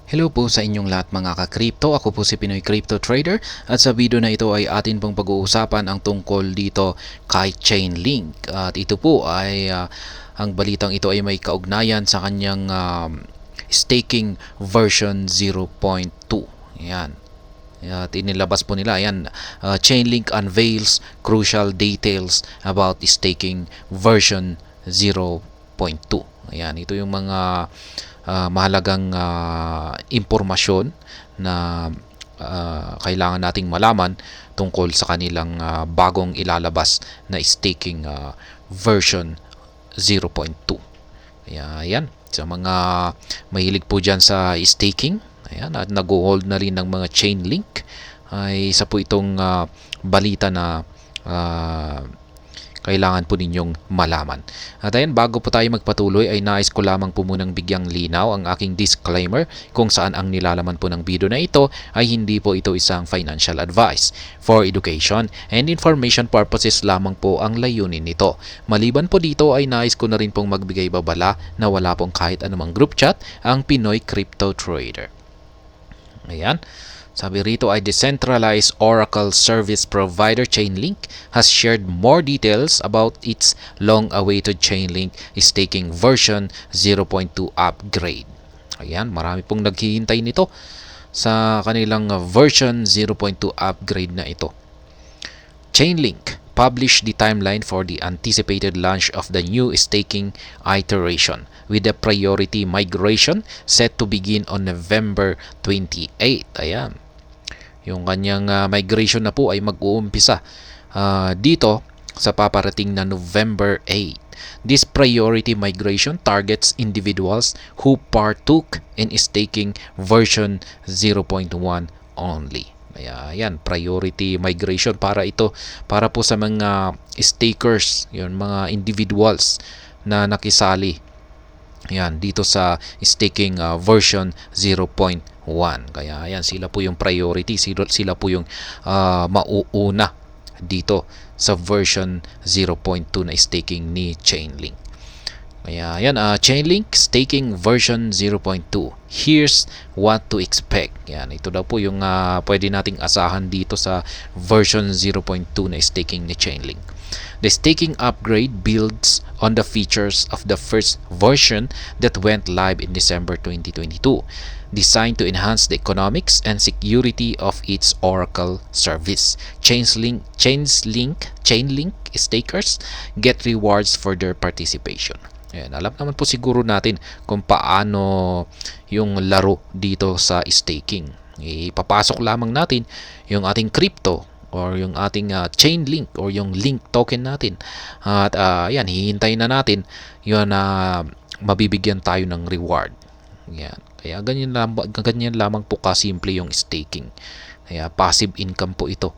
Hello po sa inyong lahat mga ka-crypto. Ako po si Pinoy Crypto Trader at sa video na ito ay atin pong pag-uusapan ang tungkol dito kay Chainlink. At ito po ay ang balitang ito ay may kaugnayan sa kanyang staking version 0.2. Yan. At inilabas po nila, ayan, Chainlink unveils crucial details about staking version 0.2. Ayan, ito yung mga mahalagang impormasyon na kailangan nating malaman tungkol sa kanilang bagong ilalabas na staking version 0.2. Ayan, sa mga mahilig po dyan sa staking, ayan, at nag-hold na rin ng mga Chainlink, ay isa po itong balita na kailangan po ninyong malaman. At ayan, bago po tayo magpatuloy ay nais ko lamang po munang bigyang linaw ang aking disclaimer kung saan ang nilalaman po ng video na ito ay hindi po ito isang financial advice. For education and information purposes lamang po ang layunin nito. Maliban po dito ay nais ko na rin pong magbigay babala na wala pong kahit anumang group chat ang Pinoy Crypto Trader. Ayan. Sabi rito ay decentralized Oracle service provider Chainlink has shared more details about its long-awaited Chainlink staking version 0.2 upgrade. Ayan, marami pong naghihintay nito sa kanilang version 0.2 upgrade na ito. Chainlink published the timeline for the anticipated launch of the new staking iteration, with the priority migration set to begin on November 28. Ayan. Yung kanyang migration na po ay mag-uumpisa dito sa paparating na November 8. This priority migration targets individuals who partook in staking version 0.1 only. Ayan, priority migration para po sa mga stakers, yun, mga individuals na nakisali. Ayan, dito sa staking version 0.1. Kaya ayan, sila po yung priority, sila po yung mauuna dito sa version 0.2 na staking ni Chainlink. Kaya ayan, Chainlink staking version 0.2. Here's what to expect. Yan, ito daw po yung pwede nating asahan dito sa version 0.2 na staking ni Chainlink. The staking upgrade builds on the features of the first version that went live in December 2022, designed to enhance the economics and security of its Oracle service. Chainlink stakers get rewards for their participation. Ayan, alam naman po siguro natin kung paano yung laro dito sa staking. Ipapasok lamang natin yung ating crypto or yung ating Chainlink or yung link token natin. At yan, hihintayin na natin yun na mabibigyan tayo ng reward. Yan. Kaya ganyan lamang po kasimple yung staking. Kaya passive income po ito.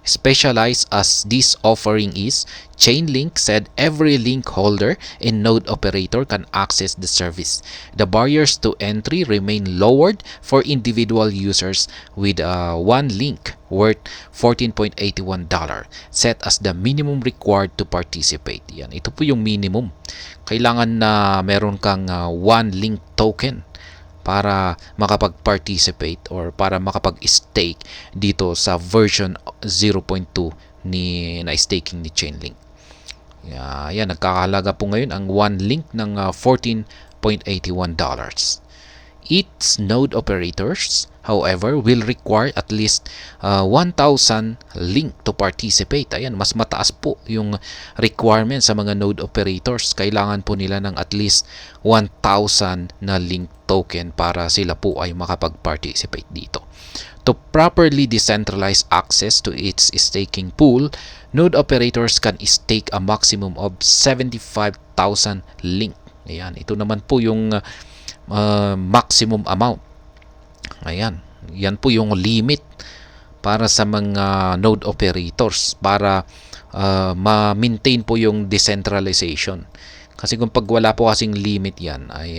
Specialized as this offering is, Chainlink said every link holder and node operator can access the service. The barriers to entry remain lowered for individual users with one link worth $14.81 set as the minimum required to participate. Yan, ito po yung minimum. Kailangan na meron kang one link token para makapag-participate or para makapag-stake dito sa version 0.2 na staking ni Chainlink. Yan, nagkakahalaga po ngayon ang one link ng $14.81. Its node operators, however, will require at least 1,000 link to participate. Ayan, mas mataas po yung requirement sa mga node operators. Kailangan po nila ng at least 1,000 na link token para sila po ay makapag-participate dito. To properly decentralize access to its staking pool, node operators can stake a maximum of 75,000 link. Ayan, ito naman po yung maximum amount. Ayan, yan po yung limit para sa mga node operators para ma-maintain po yung decentralization. Kasi kung pag wala po kasing limit yan ay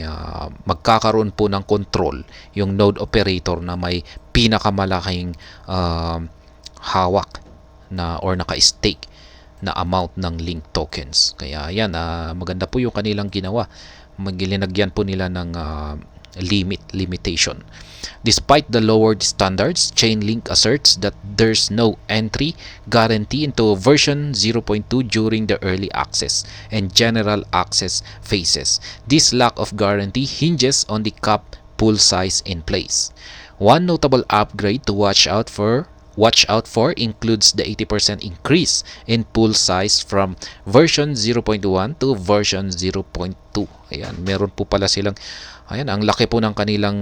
magkakaroon po ng control yung node operator na may pinakamalaking hawak na or naka-stake na amount ng link tokens. Kaya yan, maganda po yung kanilang ginawa. Maglinagyan po nila ng limitation. Despite the lowered standards, Chainlink asserts that there's no entry guarantee into version 0.2 during the early access and general access phases. This lack of guarantee hinges on the cap pool size in place. One notable upgrade to watch out for includes the 80% increase in pool size from version 0.1 to version 0.2. Ayan, meron po pala silang, ayan, ang laki po ng kanilang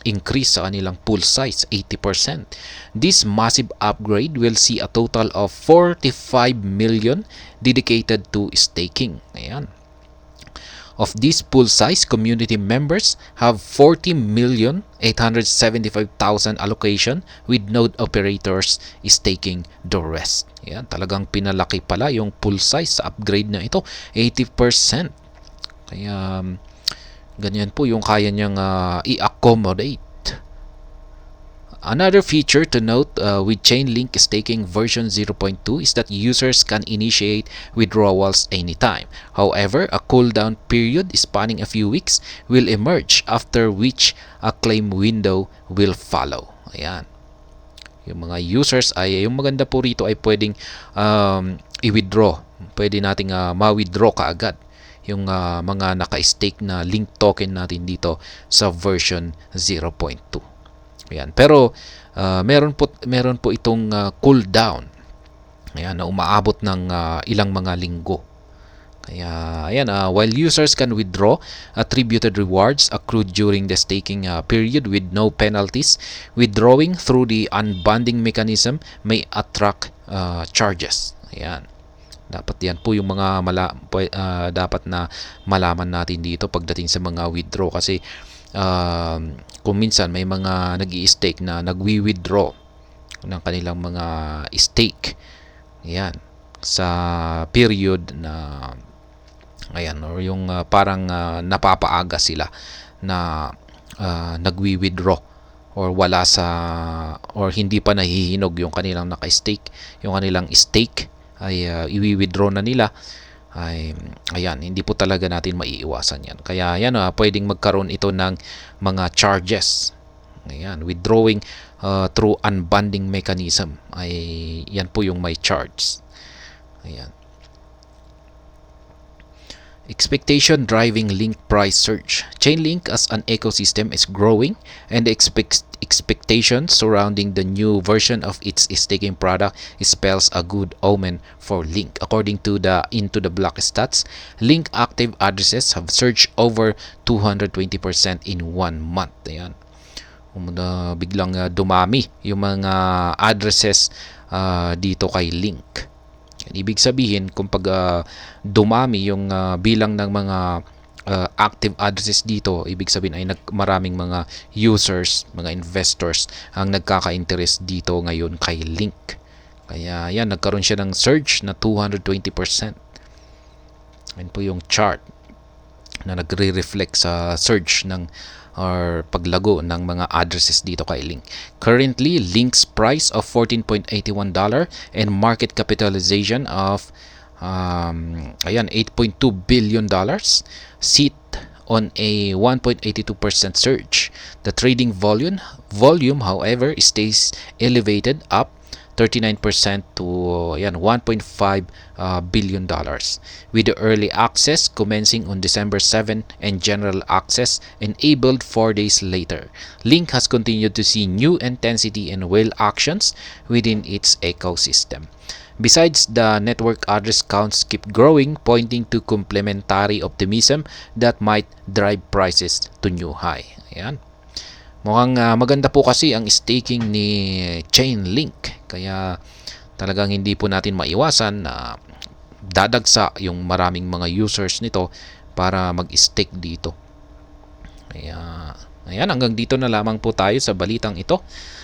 increase sa kanilang pool size, 80%. This massive upgrade will see a total of 45 million dedicated to staking. Ayan. Of this pool size, community members have 40,875,000 allocation with node operators staking the rest. Ayan, talagang pinalaki pala yung pool size sa upgrade na ito, 80%. Kaya ganyan po yung kaya niyang i-accommodate. Another feature to note with Chainlink staking version 0.2 is that users can initiate withdrawals anytime. However, a cooldown period spanning a few weeks will emerge, after which a claim window will follow. Ayan. Yung mga users ay, yung maganda po rito ay pwedeng i-withdraw. Pwede nating ma-withdraw kaagad yung mga naka-stake na link token natin dito sa version 0.2. Ayan. Pero meron po itong cooldown. Ayan, na umaabot ng ilang mga linggo. Kaya ayan, while users can withdraw attributed rewards accrued during the staking period with no penalties, withdrawing through the unbundling mechanism may attract charges. Ayan. Dapat yan po yung mga dapat na malaman natin dito pagdating sa mga withdraw, kasi kung minsan may mga nag-i-stake na nagwi-withdraw ng kanilang mga stake, ayan, sa period na ayan, or yung parang napapaaga sila na nagwi-withdraw or wala sa, or hindi pa nahihinog yung kanilang naka-stake, yung kanilang stake ay i-withdraw na nila, ay ayan, hindi po talaga natin maiiwasan yan. Kaya yan, pwedeng magkaroon ito ng mga charges. Ayan, withdrawing through unbundling mechanism, ay yan po yung may charge. Ayan. Expectation driving Link price surge. Chainlink as an ecosystem is growing, and the expectations surrounding the new version of its staking product spells a good omen for Link. According to the Into the Block stats, Link active addresses have surged over 220% in 1 month. Ayan. Biglang dumami yung mga addresses dito kay Link. Ibig sabihin, kung pag dumami yung bilang ng mga active addresses dito, ibig sabihin ay maraming mga users, mga investors ang nagkaka-interest dito ngayon kay Link. Kaya yan, nagkaroon siya ng surge na 220%. Yan po yung chart na nagre-reflect sa surge ng or paglago ng mga addresses dito kay Link. Currently, Link's price of $14.81 and market capitalization of $8.2 billion sit on a 1.82% surge. The trading volume, however, stays elevated, up 39% to $1.5 billion, with the early access commencing on December 7 and general access enabled 4 days later. Link has continued to see new intensity and whale actions within its ecosystem. Besides, the network address counts keep growing, pointing to complementary optimism that might drive prices to new high. Ayan. Mukhang maganda po kasi ang staking ni Chainlink. Kaya talagang hindi po natin maiwasan na dadagsa yung maraming mga users nito para mag-stake dito. Kaya Ayan, hanggang dito na lamang po tayo sa balitang ito.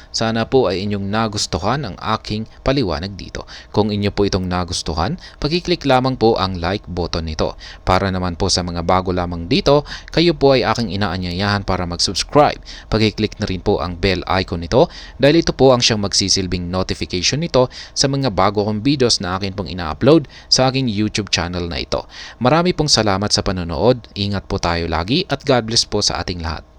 Sana po ay inyong nagustuhan ang aking paliwanag dito. Kung inyo po itong nagustuhan, pag-click lamang po ang like button nito. Para naman po sa mga bago lamang dito, kayo po ay aking inaanyayahan para mag-subscribe. Pag-click na rin po ang bell icon nito dahil ito po ang siyang magsisilbing notification nito sa mga bago kong videos na akin pong ina-upload sa aking YouTube channel na ito. Marami pong salamat sa panonood. Ingat po tayo lagi at God bless po sa ating lahat.